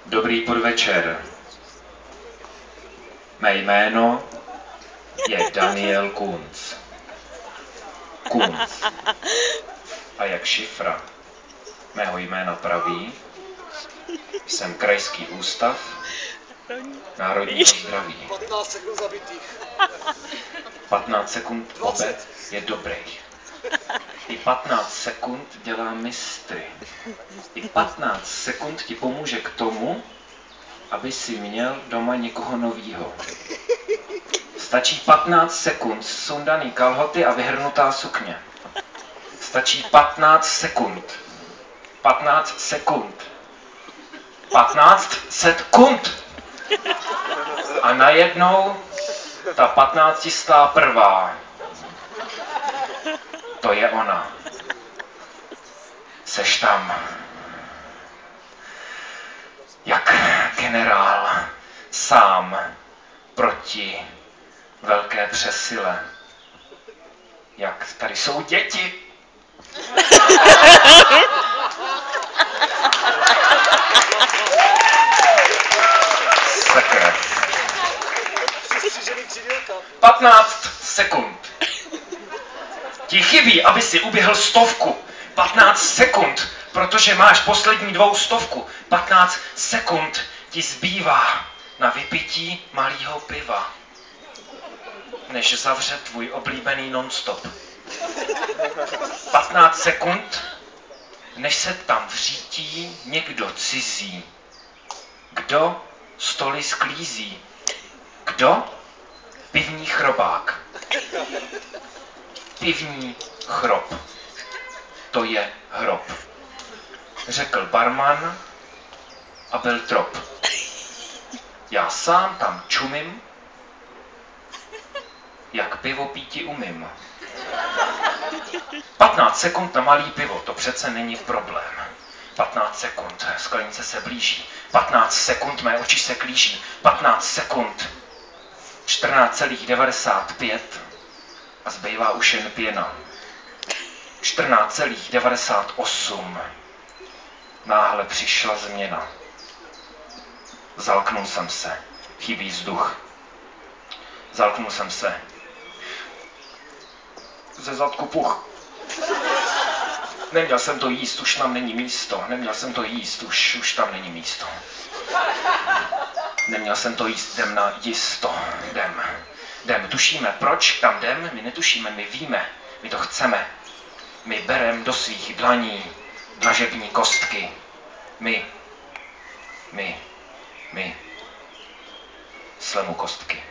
Dobrý podvečer. Mé jméno je Daniel Kunc. Kunc. A jak šifra mého jména praví, jsem Krajský ústav národního zdraví. 15 sekund zabitých. 15 sekund obed je dobrý. I 15 sekund dělá mistry. I 15 sekund ti pomůže k tomu, aby si měl doma někoho novýho. Stačí 15 sekund, sundaný kalhoty a vyhrnutá sukně. Stačí 15 sekund. 15 sekund. 15 sekund! A najednou ta 15. To je ona. Seš tam jak generál sám proti velké přesile. Jak tady jsou děti. Sakra. 15 sekund. Ti chybí, aby si uběhl 100. 15 sekund, protože máš poslední 200. 15 sekund ti zbývá na vypití malého piva, než zavře tvůj oblíbený non-stop. 15 sekund, než se tam vřítí někdo cizí. Kdo stoly sklízí? Kdo? Pivní chrobák. Pivní chrob. To je hrob. Řekl barman a byl trop. Já sám tam čumím, jak pivo píti umím. 15 sekund na malý pivo, to přece není problém. 15 sekund, sklenice se blíží. 15 sekund, mé oči se klíží. 15 sekund, 14,95 a zbývá už jen pěna. 14,98. Náhle přišla změna. Zalknul jsem se. Chybí vzduch. Zalknul jsem se. Ze zadku puch. Neměl jsem to jíst, už tam není místo. Neměl jsem to jíst, už tam není místo. Neměl jsem to jíst, jdem na jisto. Jdem. Tušíme, proč tam jdem? My netušíme, my víme. My to chceme. My berem do svých dlaní dlažební kostky. My. Slemu kostky.